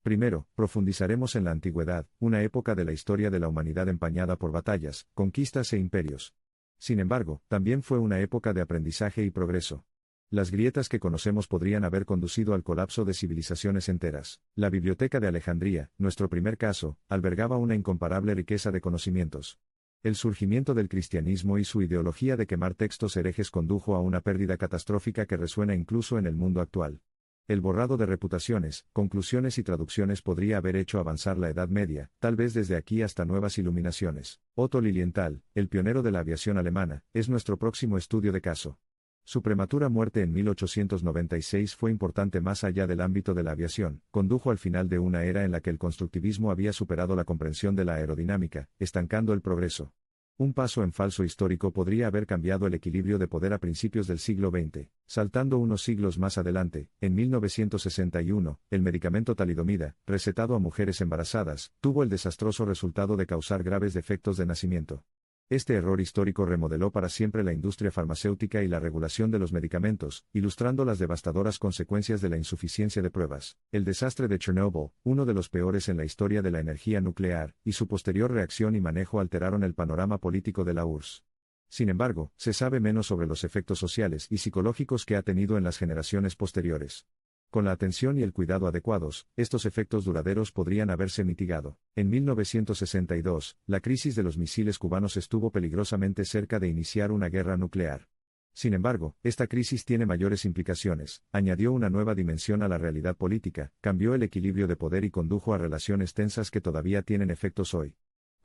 Primero, profundizaremos en la antigüedad, una época de la historia de la humanidad empañada por batallas, conquistas e imperios. Sin embargo, también fue una época de aprendizaje y progreso. Las grietas que conocemos podrían haber conducido al colapso de civilizaciones enteras. La Biblioteca de Alejandría, nuestro primer caso, albergaba una incomparable riqueza de conocimientos. El surgimiento del cristianismo y su ideología de quemar textos herejes condujo a una pérdida catastrófica que resuena incluso en el mundo actual. El borrado de reputaciones, conclusiones y traducciones podría haber hecho avanzar la Edad Media, tal vez desde aquí hasta nuevas iluminaciones. Otto Lilienthal, el pionero de la aviación alemana, es nuestro próximo estudio de caso. Su prematura muerte en 1896 fue importante más allá del ámbito de la aviación, condujo al final de una era en la que el constructivismo había superado la comprensión de la aerodinámica, estancando el progreso. Un paso en falso histórico podría haber cambiado el equilibrio de poder a principios del siglo XX. Saltando unos siglos más adelante, en 1961, el medicamento talidomida, recetado a mujeres embarazadas, tuvo el desastroso resultado de causar graves defectos de nacimiento. Este error histórico remodeló para siempre la industria farmacéutica y la regulación de los medicamentos, ilustrando las devastadoras consecuencias de la insuficiencia de pruebas. El desastre de Chernobyl, uno de los peores en la historia de la energía nuclear, y su posterior reacción y manejo alteraron el panorama político de la URSS. Sin embargo, se sabe menos sobre los efectos sociales y psicológicos que ha tenido en las generaciones posteriores. Con la atención y el cuidado adecuados, estos efectos duraderos podrían haberse mitigado. En 1962, la crisis de los misiles cubanos estuvo peligrosamente cerca de iniciar una guerra nuclear. Sin embargo, esta crisis tiene mayores implicaciones, añadió una nueva dimensión a la realidad política, cambió el equilibrio de poder y condujo a relaciones tensas que todavía tienen efectos hoy.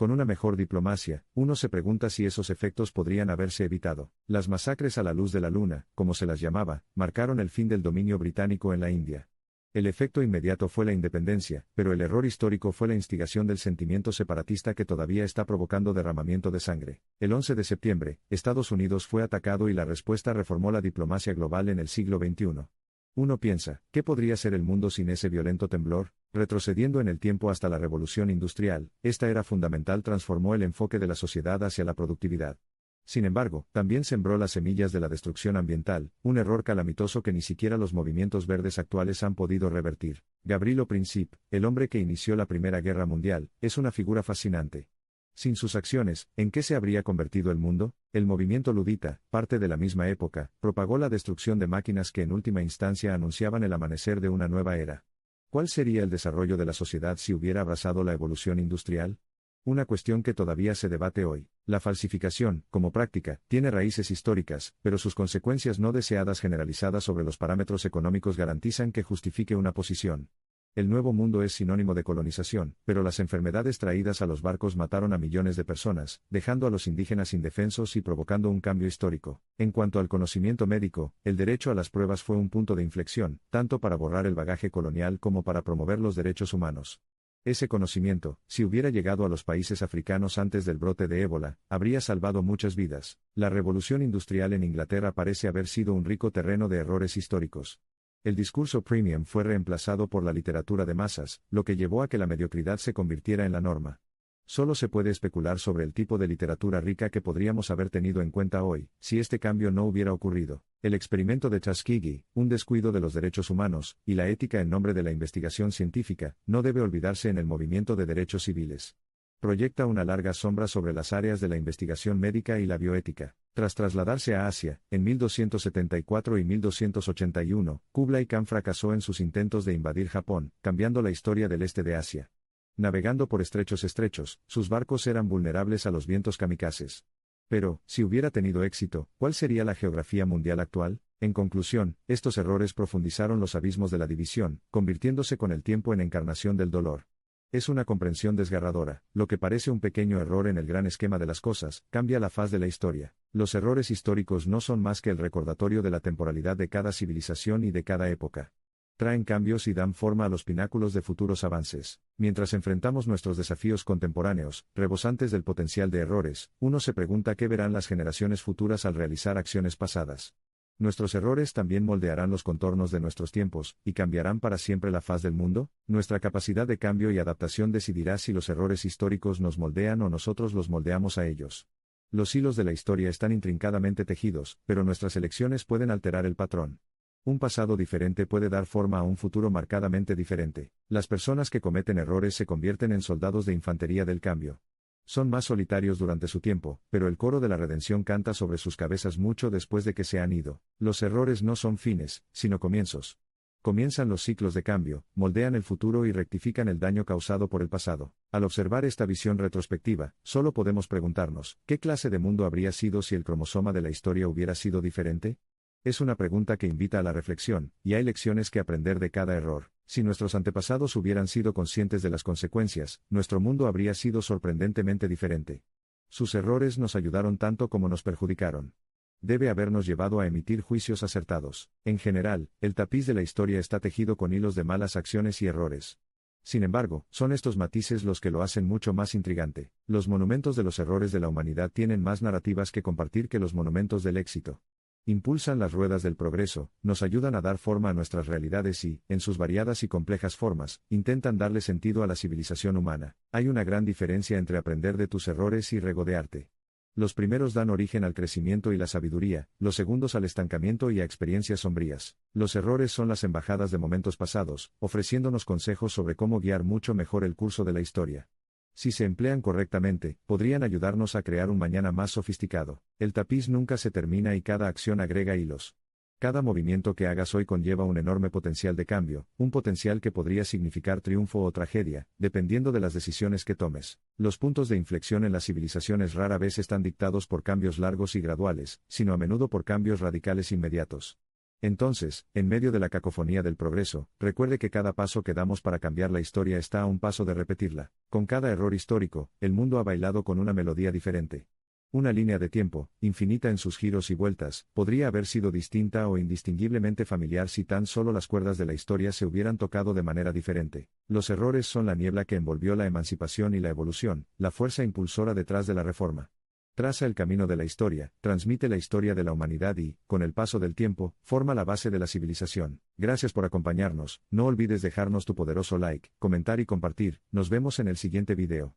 Con una mejor diplomacia, uno se pregunta si esos efectos podrían haberse evitado. Las masacres a la luz de la luna, como se las llamaba, marcaron el fin del dominio británico en la India. El efecto inmediato fue la independencia, pero el error histórico fue la instigación del sentimiento separatista que todavía está provocando derramamiento de sangre. El 11 de septiembre, Estados Unidos fue atacado y la respuesta reformó la diplomacia global en el siglo XXI. Uno piensa, ¿qué podría ser el mundo sin ese violento temblor? Retrocediendo en el tiempo hasta la revolución industrial, esta era fundamental transformó el enfoque de la sociedad hacia la productividad. Sin embargo, también sembró las semillas de la destrucción ambiental, un error calamitoso que ni siquiera los movimientos verdes actuales han podido revertir. Gavrilo Princip, el hombre que inició la Primera Guerra Mundial, es una figura fascinante. Sin sus acciones, ¿en qué se habría convertido el mundo? El movimiento ludita, parte de la misma época, propagó la destrucción de máquinas que en última instancia anunciaban el amanecer de una nueva era. ¿Cuál sería el desarrollo de la sociedad si hubiera abrazado la evolución industrial? Una cuestión que todavía se debate hoy. La falsificación, como práctica, tiene raíces históricas, pero sus consecuencias no deseadas generalizadas sobre los parámetros económicos garantizan que justifique una posición. El Nuevo Mundo es sinónimo de colonización, pero las enfermedades traídas a los barcos mataron a millones de personas, dejando a los indígenas indefensos y provocando un cambio histórico. En cuanto al conocimiento médico, el derecho a las pruebas fue un punto de inflexión, tanto para borrar el bagaje colonial como para promover los derechos humanos. Ese conocimiento, si hubiera llegado a los países africanos antes del brote de ébola, habría salvado muchas vidas. La revolución industrial en Inglaterra parece haber sido un rico terreno de errores históricos. El discurso premium fue reemplazado por la literatura de masas, lo que llevó a que la mediocridad se convirtiera en la norma. Solo se puede especular sobre el tipo de literatura rica que podríamos haber tenido en cuenta hoy, si este cambio no hubiera ocurrido. El experimento de Tuskegee, un descuido de los derechos humanos, y la ética en nombre de la investigación científica, no debe olvidarse en el movimiento de derechos civiles. Proyecta una larga sombra sobre las áreas de la investigación médica y la bioética. Tras trasladarse a Asia, en 1274 y 1281, Kublai Khan fracasó en sus intentos de invadir Japón, cambiando la historia del este de Asia. Navegando por estrechos, sus barcos eran vulnerables a los vientos kamikazes. Pero, si hubiera tenido éxito, ¿cuál sería la geografía mundial actual? En conclusión, estos errores profundizaron los abismos de la división, convirtiéndose con el tiempo en encarnación del dolor. Es una comprensión desgarradora, lo que parece un pequeño error en el gran esquema de las cosas, cambia la faz de la historia. Los errores históricos no son más que el recordatorio de la temporalidad de cada civilización y de cada época. Traen cambios y dan forma a los pináculos de futuros avances. Mientras enfrentamos nuestros desafíos contemporáneos, rebosantes del potencial de errores, uno se pregunta qué verán las generaciones futuras al realizar acciones pasadas. ¿Nuestros errores también moldearán los contornos de nuestros tiempos, y cambiarán para siempre la faz del mundo? Nuestra capacidad de cambio y adaptación decidirá si los errores históricos nos moldean o nosotros los moldeamos a ellos. Los hilos de la historia están intrincadamente tejidos, pero nuestras elecciones pueden alterar el patrón. Un pasado diferente puede dar forma a un futuro marcadamente diferente. Las personas que cometen errores se convierten en soldados de infantería del cambio. Son más solitarios durante su tiempo, pero el coro de la redención canta sobre sus cabezas mucho después de que se han ido. Los errores no son fines, sino comienzos. Comienzan los ciclos de cambio, moldean el futuro y rectifican el daño causado por el pasado. Al observar esta visión retrospectiva, solo podemos preguntarnos, ¿qué clase de mundo habría sido si el cromosoma de la historia hubiera sido diferente? Es una pregunta que invita a la reflexión, y hay lecciones que aprender de cada error. Si nuestros antepasados hubieran sido conscientes de las consecuencias, nuestro mundo habría sido sorprendentemente diferente. Sus errores nos ayudaron tanto como nos perjudicaron. Debe habernos llevado a emitir juicios acertados. En general, el tapiz de la historia está tejido con hilos de malas acciones y errores. Sin embargo, son estos matices los que lo hacen mucho más intrigante. Los monumentos de los errores de la humanidad tienen más narrativas que compartir que los monumentos del éxito. Impulsan las ruedas del progreso, nos ayudan a dar forma a nuestras realidades y, en sus variadas y complejas formas, intentan darle sentido a la civilización humana. Hay una gran diferencia entre aprender de tus errores y regodearte. Los primeros dan origen al crecimiento y la sabiduría, los segundos al estancamiento y a experiencias sombrías. Los errores son las embajadas de momentos pasados, ofreciéndonos consejos sobre cómo guiar mucho mejor el curso de la historia. Si se emplean correctamente, podrían ayudarnos a crear un mañana más sofisticado. El tapiz nunca se termina y cada acción agrega hilos. Cada movimiento que hagas hoy conlleva un enorme potencial de cambio, un potencial que podría significar triunfo o tragedia, dependiendo de las decisiones que tomes. Los puntos de inflexión en las civilizaciones rara vez están dictados por cambios largos y graduales, sino a menudo por cambios radicales inmediatos. Entonces, en medio de la cacofonía del progreso, recuerde que cada paso que damos para cambiar la historia está a un paso de repetirla. Con cada error histórico, el mundo ha bailado con una melodía diferente. Una línea de tiempo, infinita en sus giros y vueltas, podría haber sido distinta o indistinguiblemente familiar si tan solo las cuerdas de la historia se hubieran tocado de manera diferente. Los errores son la niebla que envolvió la emancipación y la evolución, la fuerza impulsora detrás de la reforma. Traza el camino de la historia, transmite la historia de la humanidad y, con el paso del tiempo, forma la base de la civilización. Gracias por acompañarnos, no olvides dejarnos tu poderoso like, comentar y compartir. Nos vemos en el siguiente video.